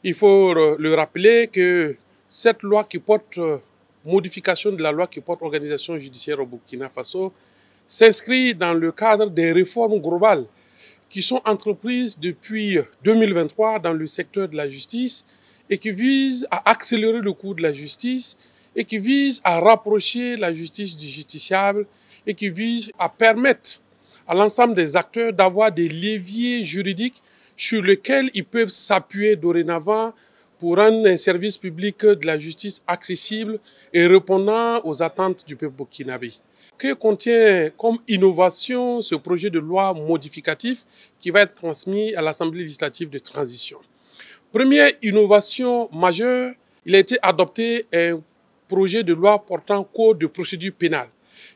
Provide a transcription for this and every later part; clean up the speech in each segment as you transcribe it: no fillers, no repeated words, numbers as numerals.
Il faut le rappeler que cette loi qui porte modification de la loi qui porte organisation judiciaire au Burkina Faso s'inscrit dans le cadre des réformes globales qui sont entreprises depuis 2023 dans le secteur de la justice et qui visent à accélérer le cours de la justice et qui visent à rapprocher la justice du justiciable et qui visent à permettre à l'ensemble des acteurs d'avoir des leviers juridiques sur lesquels ils peuvent s'appuyer dorénavant pour rendre un service public de la justice accessible et répondant aux attentes du peuple burkinabé. Que contient comme innovation ce projet de loi modificatif qui va être transmis à l'Assemblée législative de transition? Première innovation majeure, il a été adopté un projet de loi portant code de procédure pénale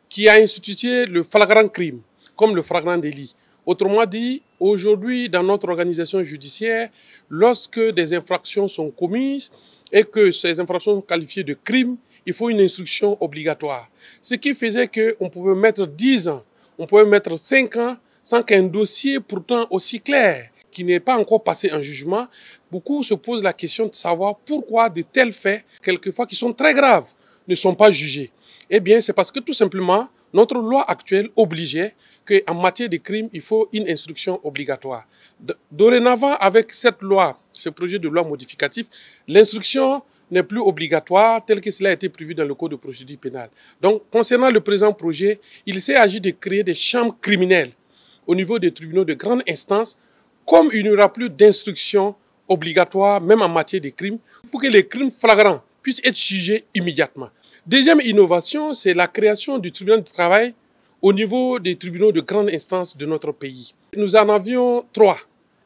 qui a institué le flagrant crime comme le flagrant délit. Autrement dit, aujourd'hui, dans notre organisation judiciaire, lorsque des infractions sont commises et que ces infractions sont qualifiées de crimes, il faut une instruction obligatoire. Ce qui faisait qu'on pouvait mettre 10 ans, on pouvait mettre 5 ans, sans qu'un dossier pourtant aussi clair, qui n'est pas encore passé en jugement, beaucoup se posent la question de savoir pourquoi de tels faits, quelquefois qui sont très graves, ne sont pas jugés. Eh bien, c'est parce que tout simplement, notre loi actuelle obligeait qu'en matière de crime, il faut une instruction obligatoire. Dorénavant, avec cette loi, ce projet de loi modificatif, l'instruction n'est plus obligatoire tel que cela a été prévu dans le Code de procédure pénale. Donc, concernant le présent projet, il s'est agi de créer des chambres criminelles au niveau des tribunaux de grande instance, comme il n'y aura plus d'instruction obligatoire, même en matière de crimes, pour que les crimes flagrants puissent être jugés immédiatement. Deuxième innovation, c'est la création du tribunal de travail au niveau des tribunaux de grande instance de notre pays. Nous en avions 3.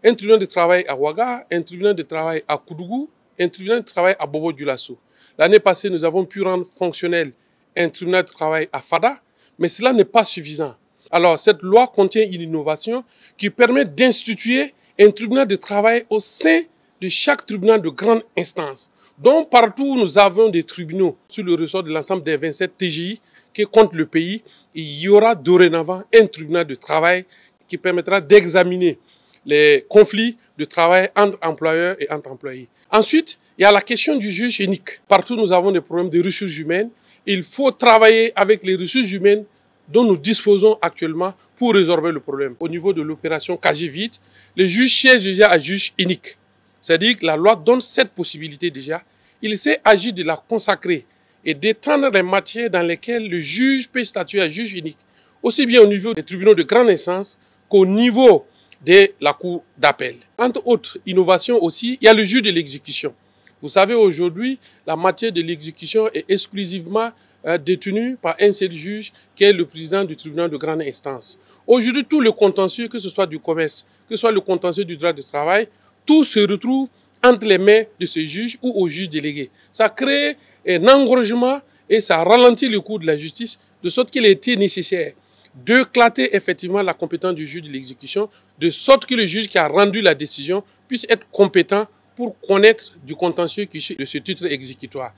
Un tribunal de travail à Ouaga, un tribunal de travail à Koudougou, un tribunal de travail à Bobo-Dioulasso. L'année passée, nous avons pu rendre fonctionnel un tribunal de travail à Fada, mais cela n'est pas suffisant. Alors, cette loi contient une innovation qui permet d'instituer un tribunal de travail au sein de chaque tribunal de grande instance. Donc, partout où nous avons des tribunaux sur le ressort de l'ensemble des 27 TGI qui comptent le pays, il y aura dorénavant un tribunal de travail qui permettra d'examiner les conflits de travail entre employeurs et entre employés. Ensuite, il y a la question du juge unique. Partout, nous avons des problèmes de ressources humaines. Il faut travailler avec les ressources humaines dont nous disposons actuellement pour résorber le problème. Au niveau de l'opération Kajivite, le juge siège déjà à juge unique. C'est-à-dire que la loi donne cette possibilité déjà. Il s'est agi de la consacrer et d'étendre les matières dans lesquelles le juge peut statuer à juge unique, aussi bien au niveau des tribunaux de grande instance qu'au niveau de la cour d'appel. Entre autres innovations aussi, il y a le juge de l'exécution. Vous savez, aujourd'hui, la matière de l'exécution est exclusivement détenue par un seul juge qui est le président du tribunal de grande instance. Aujourd'hui, tout le contentieux, que ce soit du commerce, que ce soit le contentieux du droit du travail, tout se retrouve entre les mains de ce juge ou au juge délégué. Ça crée un engorgement et ça ralentit le cours de la justice, de sorte qu'il était nécessaire d'éclater effectivement la compétence du juge de l'exécution, de sorte que le juge qui a rendu la décision puisse être compétent pour connaître du contentieux qui est de ce titre exécutoire.